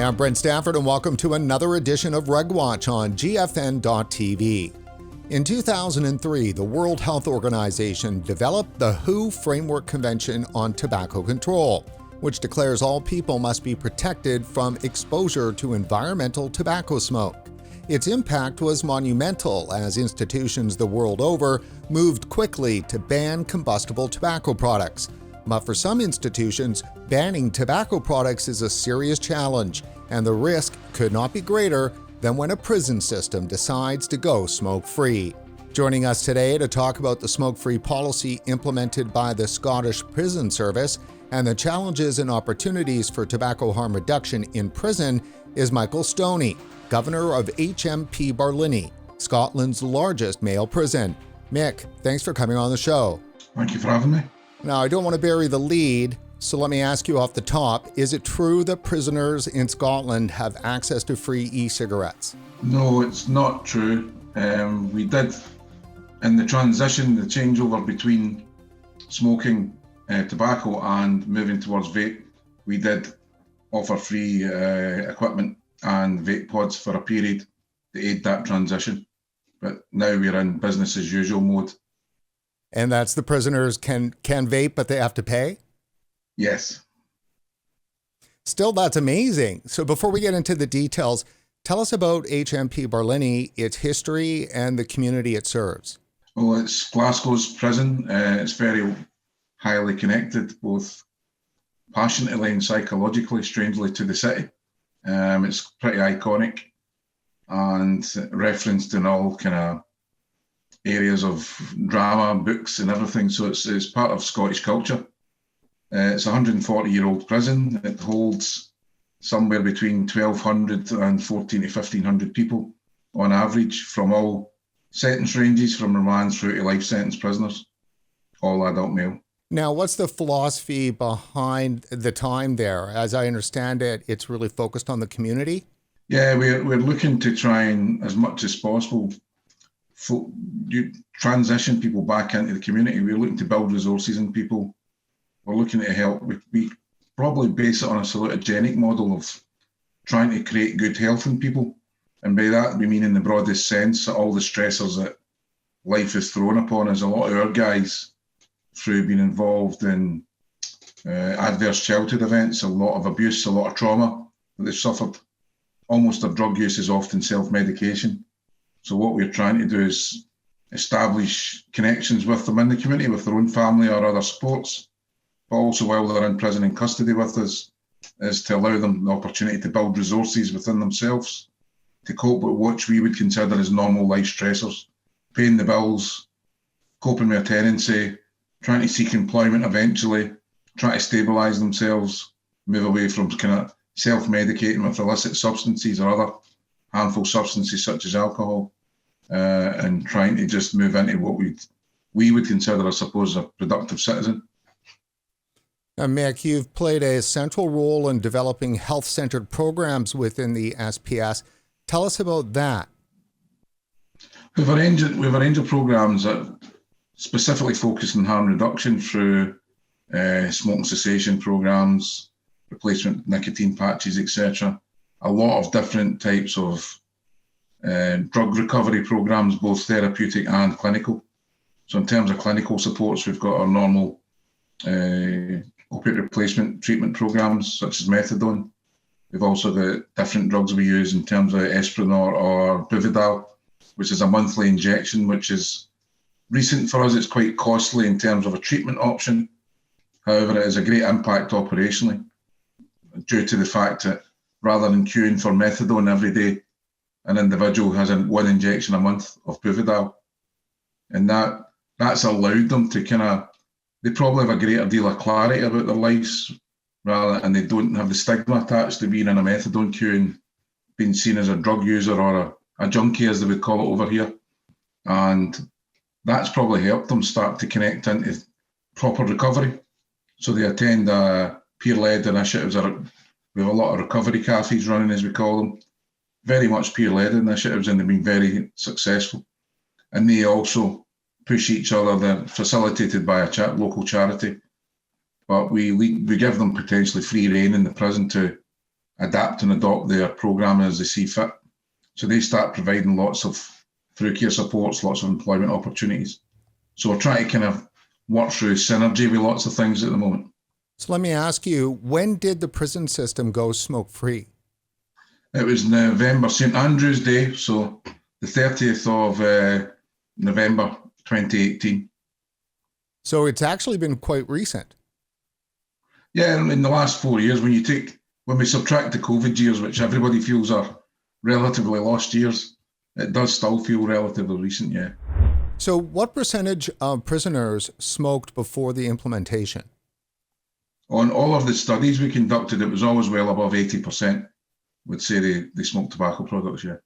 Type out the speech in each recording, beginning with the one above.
I'm Brent Stafford, and welcome to another edition of RegWatch on GFN.tv. In 2003, the World Health Organization developed the WHO Framework Convention on Tobacco Control, which declares all people must be protected from exposure to environmental tobacco smoke. Its impact was monumental as institutions the world over moved quickly to ban combustible tobacco products. But for some institutions, banning tobacco products is a serious challenge, and the risk could not be greater than when a prison system decides to go smoke-free. Joining us today to talk about the smoke-free policy implemented by the Scottish Prison Service and the challenges and opportunities for tobacco harm reduction in prison is Michael Stoney, Governor of HMP Barlinnie, Scotland's largest male prison. Mick, thanks for coming on the show. Thank you for having me. Now, I don't want to bury the lead, so let me ask you off the top. Is it true that prisoners in Scotland have access to free e-cigarettes? No, it's not true. We did, in the transition, the changeover between smoking tobacco and moving towards vape, we did offer free equipment and vape pods for a period to aid that transition. But now we're in business as usual mode. And that's the prisoners can vape, but they have to pay? Yes. Still, that's amazing. So before we get into the details, tell us about HMP Barlinnie, its history, and the community it serves. Well, it's Glasgow's prison. It's very highly connected, both passionately and psychologically, strangely, to the city. It's pretty iconic and referenced in all kind of areas of drama, books and everything. So it's part of Scottish culture. It's a 140-year-old prison. It holds somewhere between 1,200 and 1,400 to 1,500 people on average from all sentence ranges, from remand through to life sentence prisoners, all adult male. Now, what's the philosophy behind the time there? As I understand it, it's really focused on the community? Yeah, we're looking to try and, as much as possible, transition people back into the community. We're looking to build resources in people. We're looking to help. We probably base it on a salutogenic model of trying to create good health in people. And by that, we mean in the broadest sense, all the stressors that life is thrown upon us. A lot of our guys, through being involved in adverse childhood events, a lot of abuse, a lot of trauma that they've suffered. Almost their drug use is often self-medication. So what we're trying to do is establish connections with them in the community, with their own family or other supports, but also while they're in prison in custody with us, is to allow them the opportunity to build resources within themselves to cope with what we would consider as normal life stressors, paying the bills, coping with a tenancy, trying to seek employment eventually, trying to stabilise themselves, move away from kind of self-medicating with illicit substances or other harmful substances such as alcohol, and trying to just move into what we would consider, I suppose, a productive citizen. Now, Mick, you've played a central role in developing health-centered programs within the SPS. Tell us about that. We've arranged programs that specifically focus on harm reduction through smoking cessation programs, replacement nicotine patches, etc. A lot of different types of drug recovery programs, both therapeutic and clinical. So in terms of clinical supports, we've got our normal opiate replacement treatment programs, such as methadone. We've also got different drugs we use in terms of Esprinor or Buvidal, which is a monthly injection, which is recent for us. It's quite costly in terms of a treatment option. However, it has a great impact operationally due to the fact that rather than queuing for methadone every day, an individual has one injection a month of Buvidal. And that's allowed them to they probably have a greater deal of clarity about their lives, and they don't have the stigma attached to being in a methadone queue and being seen as a drug user or a junkie, as they would call it over here. And that's probably helped them start to connect into proper recovery. So they attend peer-led initiatives. We have a lot of recovery cafes running, as we call them, very much peer-led initiatives, and they've been very successful. And they also push each other. They're facilitated by a local charity, but we give them potentially free rein in the prison to adapt and adopt their programme as they see fit. So they start providing lots of through care supports, lots of employment opportunities. So we're trying to kind of work through synergy with lots of things at the moment. So let me ask you, when did the prison system go smoke-free? It was November, St Andrew's Day, so the 30th of November 2018. So it's actually been quite recent. Yeah, in the last 4 years, when we subtract the COVID years, which everybody feels are relatively lost years, it does still feel relatively recent, yeah. So what percentage of prisoners smoked before the implementation? On all of the studies we conducted, it was always well above 80% would say they smoke tobacco products, yeah.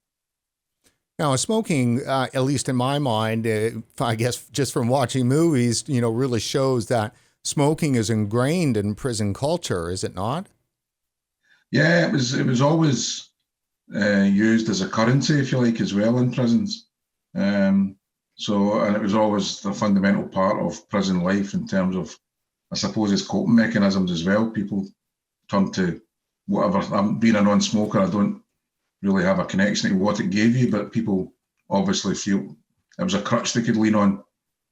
Now, smoking, at least in my mind, I guess just from watching movies, really shows that smoking is ingrained in prison culture, is it not? Yeah, it was always used as a currency, if you like, as well in prisons. And it was always the fundamental part of prison life in terms of, I suppose, its coping mechanisms as well. People turn to whatever. Being a non-smoker, I don't really have a connection to what it gave you, but people obviously feel it was a crutch they could lean on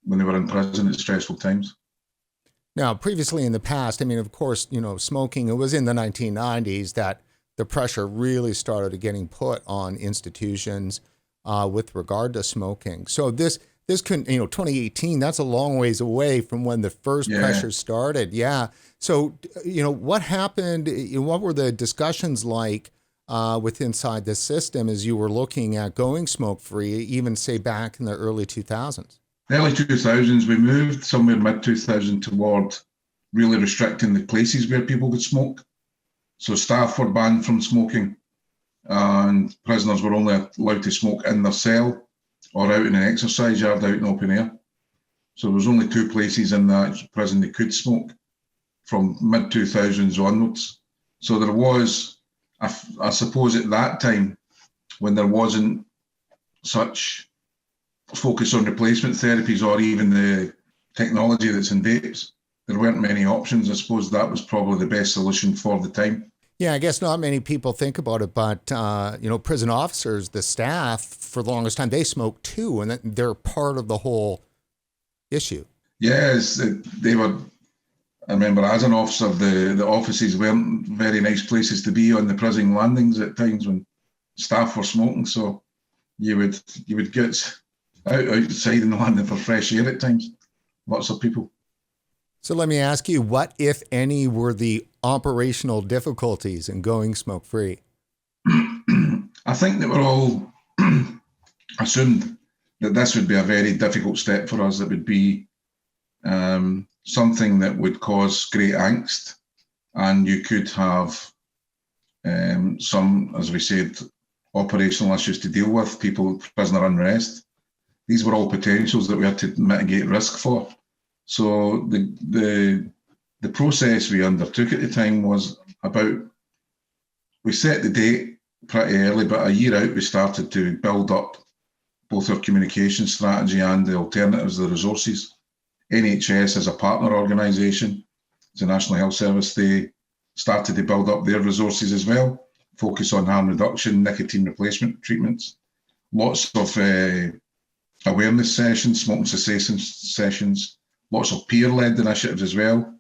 when they were in prison at stressful times. Now, previously in the past, of course, smoking, it was in the 1990s that the pressure really started getting put on institutions with regard to smoking. So this couldn't, 2018, that's a long ways away from when the first pressure started. Yeah. So, what happened? What were the discussions like with inside the system as you were looking at going smoke-free, even say back in the early 2000s? Early 2000s, we moved somewhere mid-2000 toward really restricting the places where people could smoke. So staff were banned from smoking and prisoners were only allowed to smoke in their cell or out in an exercise yard out in open air. So there was only 2 places in that prison they could smoke from mid-2000s onwards. So there was, I suppose at that time, when there wasn't such focus on replacement therapies or even the technology that's in vapes, there weren't many options. I suppose that was probably the best solution for the time. Yeah, I guess not many people think about it, but, prison officers, the staff, for the longest time, they smoke too, and they're part of the whole issue. Yes, they were, I remember as an officer, the offices weren't very nice places to be on the prison landings at times when staff were smoking, so you would get outside in the landing for fresh air at times, lots of people. So let me ask you, what, if any, were the operational difficulties in going smoke-free? I think that we're all assumed that this would be a very difficult step for us. It would be something that would cause great angst, and you could have some, as we said, operational issues to deal with, prisoner unrest. These were all potentials that we had to mitigate risk for. So the process we undertook at the time was we set the date pretty early, but a year out we started to build up both our communication strategy and the alternatives, the resources. NHS as a partner organisation, the National Health Service, they started to build up their resources as well, focus on harm reduction, nicotine replacement treatments, lots of awareness sessions, smoking cessation sessions, lots of peer-led initiatives as well,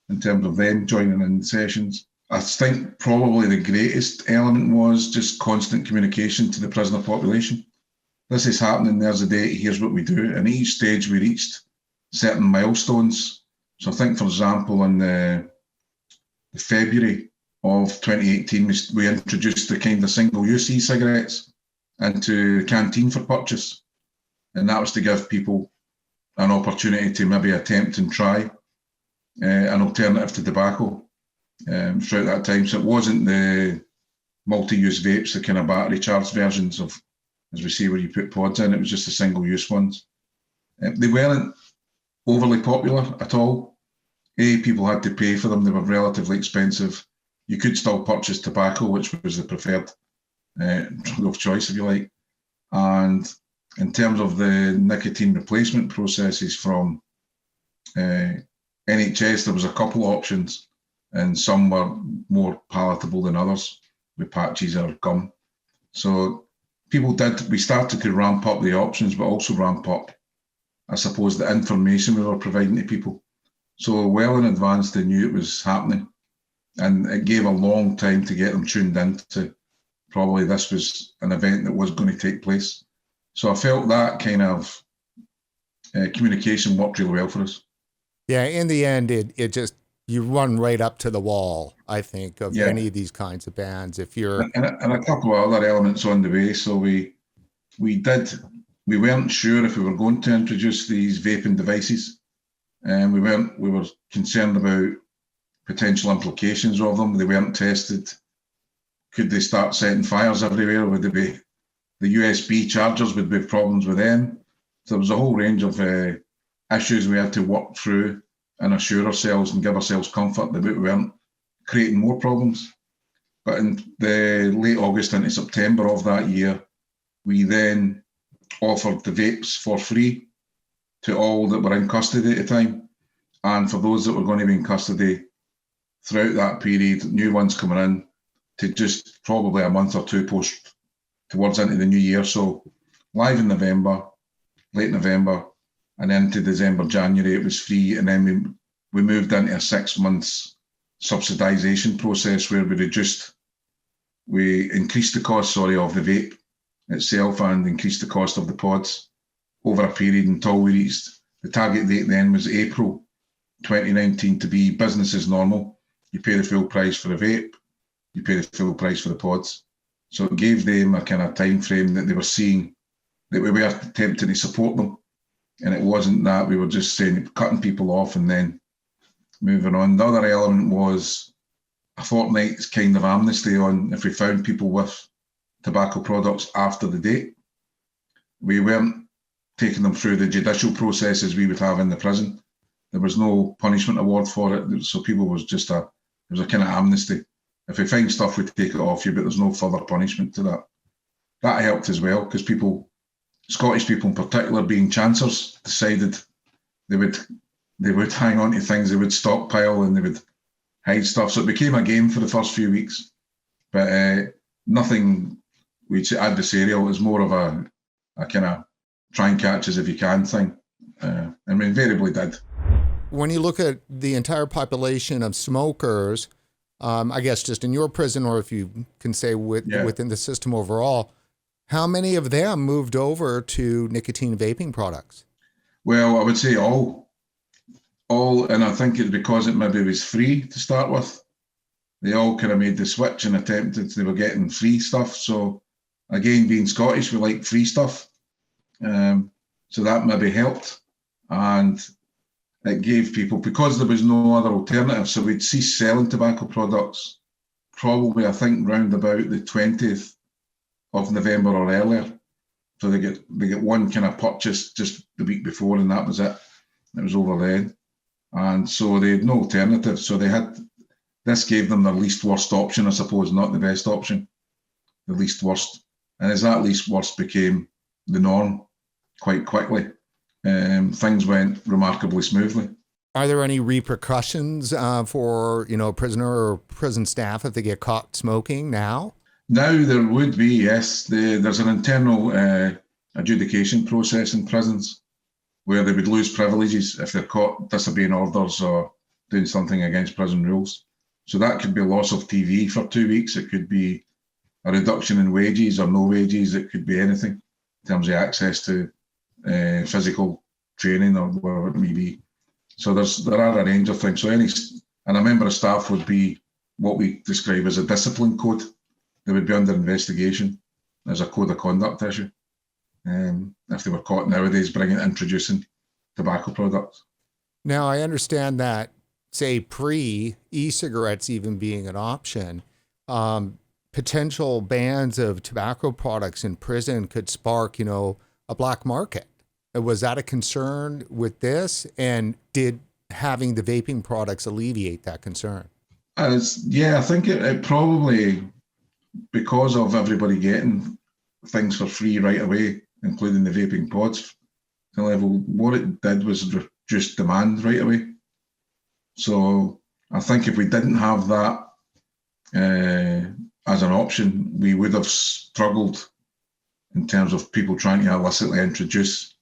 in terms of them joining in sessions. I think probably the greatest element was just constant communication to the prisoner population. This is happening, there's a date, here's what we do. And at each stage we reached certain milestones. So I think, for example, in the February of 2018, we introduced the kind of single-use e-cigarettes into the canteen for purchase. And that was to give people an opportunity to maybe attempt and try an alternative to tobacco throughout that time. So it wasn't the multi-use vapes, the kind of battery charged versions of, as we see, where you put pods in. It was just the single-use ones. They weren't overly popular at all. People had to pay for them. They were relatively expensive. You could still purchase tobacco, which was the preferred drug of choice, if you like. And in terms of the nicotine replacement processes from NHS, there was a couple of options, and some were more palatable than others. with patches or gum. So we started to ramp up the options, but also ramp up, I suppose, the information we were providing to people. So well in advance, they knew it was happening. And it gave a long time to get them tuned in to probably this was an event that was going to take place. So I felt that kind of communication worked really well for us. Yeah, in the end, it just, you run right up to the wall, I think, of any of these kinds of bans. If you're and a couple of other elements on the way. So we weren't sure if we were going to introduce these vaping devices, and we were concerned about potential implications of them. They weren't tested. Could they start setting fires everywhere? Would they be the USB chargers? Would there be problems with them? So there was a whole range of issues we had to work through and assure ourselves and give ourselves comfort that we weren't creating more problems. But in the late August into September of that year, we then offered the vapes for free to all that were in custody at the time. And for those that were going to be in custody throughout that period, new ones coming in to just probably a month or two post towards into the new year. So live in November, late November, and into December, January, it was free. And then we moved into a 6 months subsidisation process where we increased the cost, of the vape itself and increased the cost of the pods over a period until we reached the target date then was April 2019 to be business as normal. You pay the full price for the vape, you pay the full price for the pods. So it gave them a kind of time frame that they were seeing that we were attempting to support them. And it wasn't that we were just saying cutting people off and then moving on. The other element was a fortnight's kind of amnesty on if we found people with tobacco products after the date. We weren't taking them through the judicial processes we would have in the prison. There was no punishment award for it. So people was just there was a kind of amnesty. If we find stuff, we take it off you, but there's no further punishment to that. That helped as well because Scottish people in particular, being chancers, decided they would hang on to things, they would stockpile and they would hide stuff. So it became a game for the first few weeks, but nothing we'd say adversarial. It was more of a kind of try and catch us if you can thing, and we invariably did. When you look at the entire population of smokers, I guess just in your prison, or if you can say within the system overall, how many of them moved over to nicotine vaping products? Well, I would say all, and I think it's because it maybe was free to start with. They all kind of made the switch and attempted, they were getting free stuff. So again, being Scottish, we like free stuff. So that maybe helped. And it gave people, because there was no other alternative, so we'd cease selling tobacco products probably, I think, round about the 20th of November or earlier. So they get one kind of purchase just the week before, and that was it. It was over then. And so they had no alternative. So this gave them their least worst option, I suppose, not the best option, the least worst. And as that least worst became the norm quite quickly, things went remarkably smoothly. Are there any repercussions for prisoner or prison staff if they get caught smoking now? Now there would be, yes. There's an internal adjudication process in prisons where they would lose privileges if they're caught disobeying orders or doing something against prison rules. So that could be a loss of TV for 2 weeks. It could be a reduction in wages or no wages. It could be anything in terms of access to physical training or whatever it may be. So there are a range of things. So and a member of staff would be what we describe as a discipline code. They would be under investigation as a code of conduct issue if they were caught nowadays introducing tobacco products. Now, I understand that, say, pre-e-cigarettes even being an option, potential bans of tobacco products in prison could spark, a black market. Was that a concern with this? And did having the vaping products alleviate that concern? I think it probably, because of everybody getting things for free right away, including the vaping pods, the level, what it did was reduce demand right away. So I think if we didn't have that as an option, we would have struggled in terms of people trying to illicitly introduce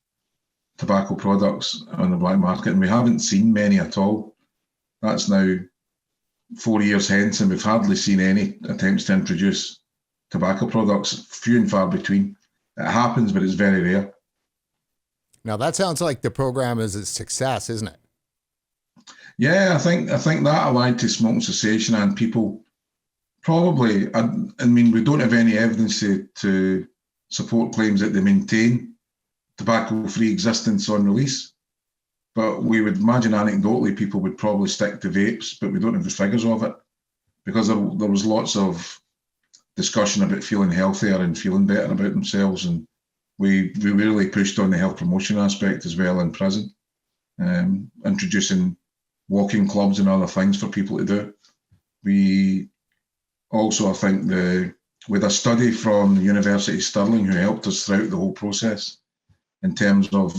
tobacco products on the black market, and we haven't seen many at all. That's now 4 years hence, and we've hardly seen any attempts to introduce tobacco products, few and far between. It happens, but it's very rare. Now that sounds like the program is a success, isn't it? Yeah, I think that allied to smoking cessation, and people probably, I mean, we don't have any evidence to support claims that they maintain tobacco-free existence on release, but we would imagine anecdotally people would probably stick to vapes, but we don't have the figures of it, because there was lots of discussion about feeling healthier and feeling better about themselves, and we really pushed on the health promotion aspect as well in prison, introducing walking clubs and other things for people to do. We also, I think, with a study from the University of Stirling, who helped us throughout the whole process in terms of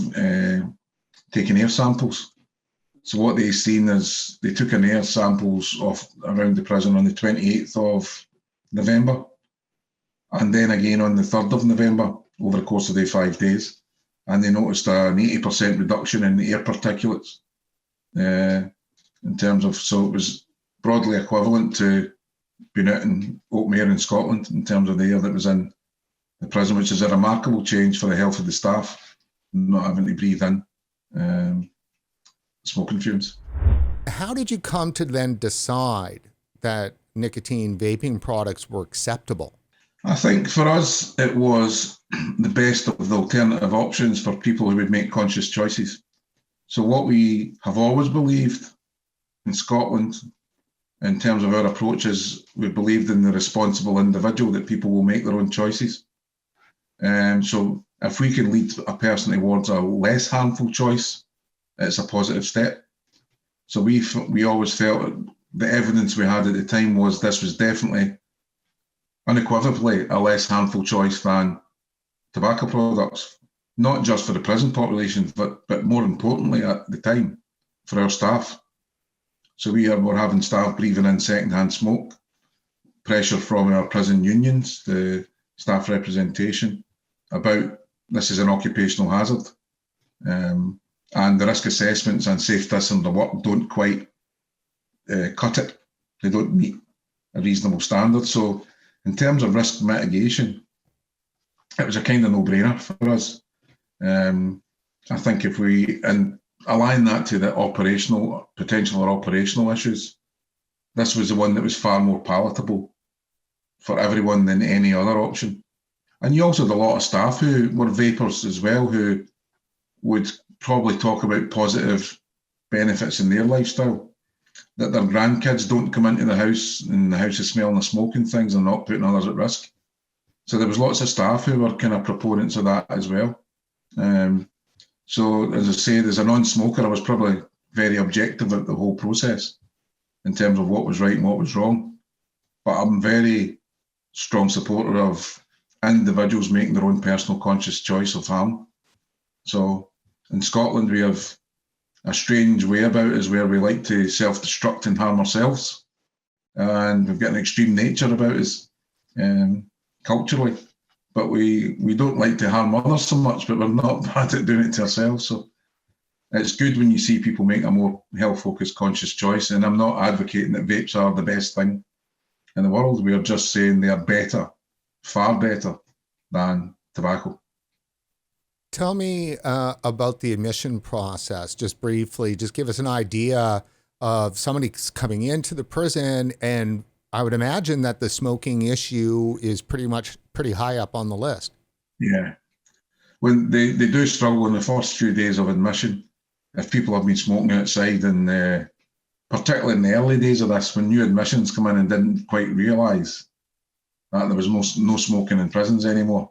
taking air samples. So what they've seen is they took an air samples off around the prison on the 28th of November, and then again on the 3rd of November over the course of the 5 days. And they noticed an 80% reduction in the air particulates in terms of, so it was broadly equivalent to being out in open air in Scotland in terms of the air that was in the prison, which is a remarkable change for the health of the staff, not having to breathe in smoking fumes. How did you come to then decide that nicotine vaping products were acceptable? I think for us, it was the best of the alternative options for people who would make conscious choices. So what we have always believed in Scotland, in terms of our approach, is we believed in the responsible individual, that people will make their own choices. So if we can lead a person towards a less harmful choice, it's a positive step. So we always felt the evidence we had at the time was this was definitely unequivocally a less harmful choice than tobacco products, not just for the prison population, but more importantly at the time for our staff. So we were having staff breathing in secondhand smoke, pressure from our prison unions, the staff representation, about this is an occupational hazard. And the risk assessments and safe distance of work don't quite cut it. They don't meet a reasonable standard. So in terms of risk mitigation, it was a kind of no-brainer for us. I think if we align that to the potential operational issues, this was the one that was far more palatable for everyone than any other option. And you also had a lot of staff who were vapers as well, who would probably talk about positive benefits in their lifestyle, that their grandkids don't come into the house and the house is smelling of smoke and things and not putting others at risk. So there was lots of staff who were kind of proponents of that as well. So as I said, as a non-smoker, I was probably very objective at the whole process in terms of what was right and what was wrong. But I'm very strong supporter of individuals making their own personal conscious choice of harm. So in Scotland, we have a strange way about us where we like to self-destruct and harm ourselves. And we've got an extreme nature about us culturally. But we don't like to harm others so much, but we're not bad at doing it to ourselves. So it's good when you see people make a more health-focused conscious choice. And I'm not advocating that vapes are the best thing in the world. We are just saying they are better, far better than tobacco. Tell me about the admission process, just briefly. Just give us an idea of somebody coming into the prison, and I would imagine that the smoking issue is pretty high up on the list. Yeah. When they do struggle in the first few days of admission, if people have been smoking outside, and particularly in the early days of this, when new admissions come in and didn't quite realise that there was no smoking in prisons anymore.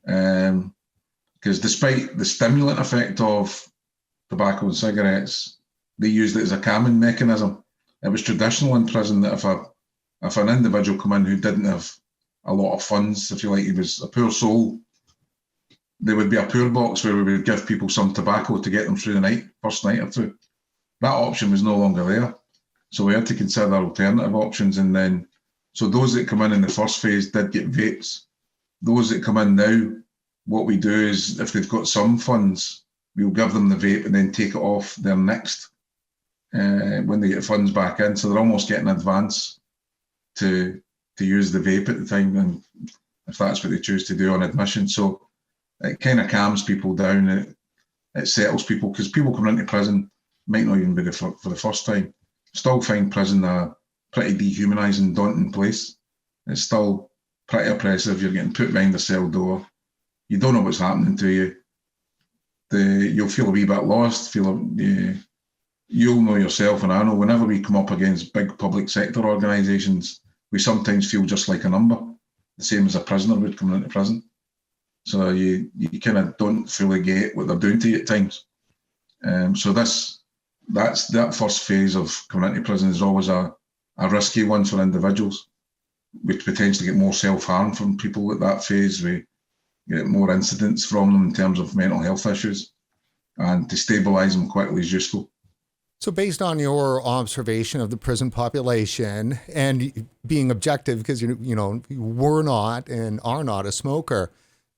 Because despite the stimulant effect of tobacco and cigarettes, they used it as a calming mechanism. It was traditional in prison that if an individual come in who didn't have a lot of funds, if you like, he was a poor soul, there would be a poor box where we would give people some tobacco to get them through the night, first night or two. That option was no longer there. So we had to consider alternative options, and then So those that come in the first phase did get vapes. Those that come in now, what we do is if they've got some funds, we'll give them the vape and then take it off their next when they get funds back in. So they're almost getting advance to use the vape at the time, and if that's what they choose to do on admission. So it kind of calms people down. It settles people, because people coming into prison might not even be for the first time. Still find prison a pretty dehumanising, daunting place. It's still pretty oppressive. You're getting put behind a cell door. You don't know what's happening to you. You'll feel a wee bit lost. You'll know yourself, and I know whenever we come up against big public sector organisations, we sometimes feel just like a number, the same as a prisoner would coming into prison. So you kind of don't fully get what they're doing to you at times. So that first phase of coming into prison is always a risky one for individuals. We potentially get more self-harm from people at that phase. We get more incidents from them in terms of mental health issues, and to stabilise them quickly is useful. So based on your observation of the prison population and being objective, because you were not and are not a smoker,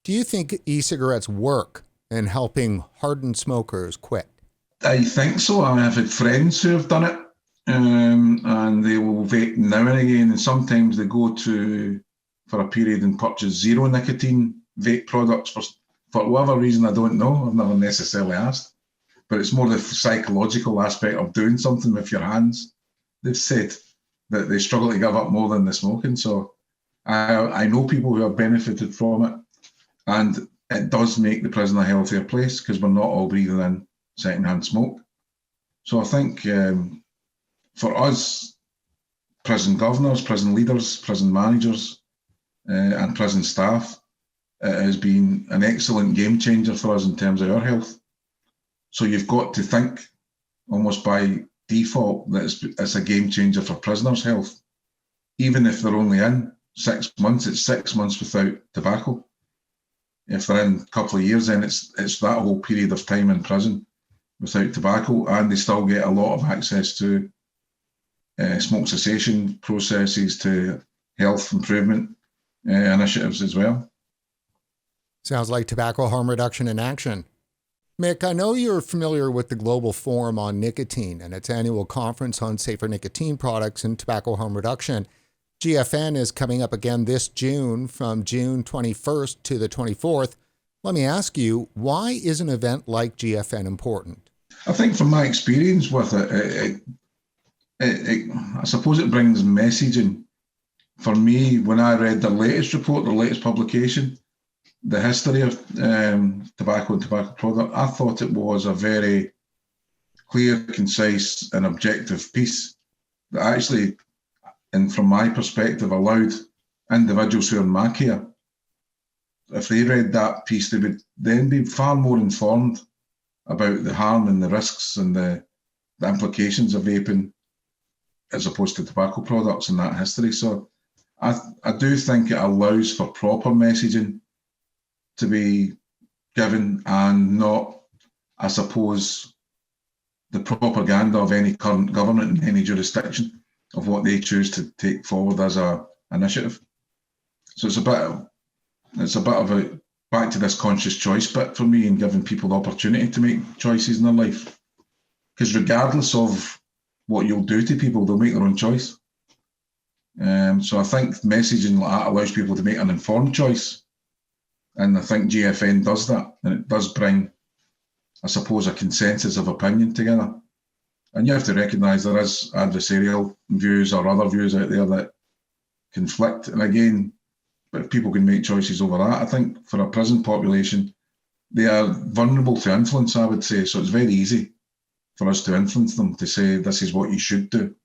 do you think e-cigarettes work in helping hardened smokers quit? I think so. I've had friends who have done it, and they will vape now and again, and sometimes they go for a period and purchase zero nicotine vape products for whatever reason. I don't know. I've never necessarily asked. But it's more the psychological aspect of doing something with your hands. They've said that they struggle to give up more than the smoking. So I know people who have benefited from it, and it does make the prison a healthier place, because we're not all breathing in secondhand smoke. So I think for us, prison governors, prison leaders, prison managers, and prison staff, it has been an excellent game changer for us in terms of our health. So you've got to think almost by default that it's a game changer for prisoners' health. Even if they're only in 6 months, it's 6 months without tobacco. If they're in a couple of years, then it's that whole period of time in prison without tobacco, and they still get a lot of access to smoke cessation processes, to health improvement initiatives as well. Sounds like tobacco harm reduction in action. Mick, I know you're familiar with the Global Forum on Nicotine and its annual conference on safer nicotine products and tobacco harm reduction. GFN is coming up again this June, from June 21st to the 24th. Let me ask you, why is an event like GFN important? I think from my experience with it, I suppose it brings messaging. For me, when I read the latest report, the latest publication, the history of tobacco and tobacco product, I thought it was a very clear, concise and objective piece that actually, and from my perspective, allowed individuals who are in my care, if they read that piece, they would then be far more informed about the harm and the risks and the implications of vaping as opposed to tobacco products and that history. So I do think it allows for proper messaging to be given, and not, I suppose, the propaganda of any current government in any jurisdiction of what they choose to take forward as a initiative. So it's a bit of a back to this conscious choice bit for me, and giving people the opportunity to make choices in their life. Because regardless of what you'll do to people, they'll make their own choice. So I think messaging like that allows people to make an informed choice. And I think GFN does that, and it does bring, I suppose, a consensus of opinion together. And you have to recognise there is adversarial views or other views out there that conflict. And again, if people can make choices over that, I think for a prison population, they are vulnerable to influence, I would say. So it's very easy for us to influence them, to say this is what you should do.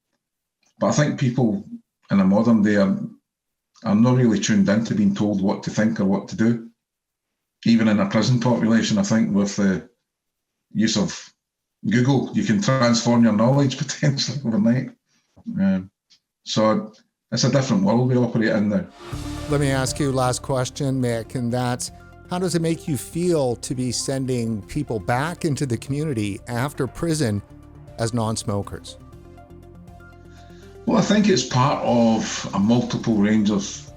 But I think people in a modern day are not really tuned into being told what to think or what to do. Even in a prison population, I think with the use of Google, you can transform your knowledge potentially overnight. So it's a different world we operate in now. Let me ask you last question, Mick, and that's, how does it make you feel to be sending people back into the community after prison as non-smokers? Well, I think it's part of a multiple range of,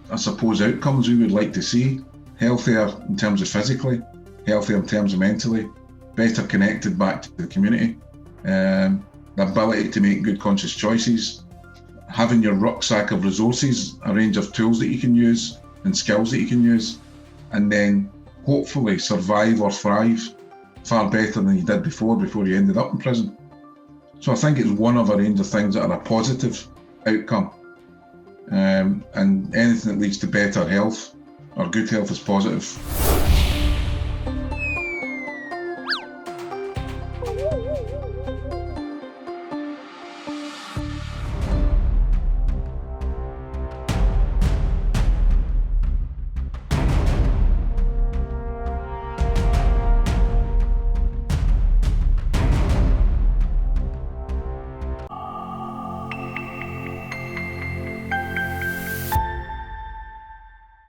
I suppose, outcomes we would like to see. Healthier in terms of physically, healthier in terms of mentally, better connected back to the community, the ability to make good conscious choices, having your rucksack of resources, a range of tools that you can use and skills that you can use, and then hopefully survive or thrive far better than you did before you ended up in prison. So I think it's one of a range of things that are a positive outcome, and anything that leads to better health or good health is positive.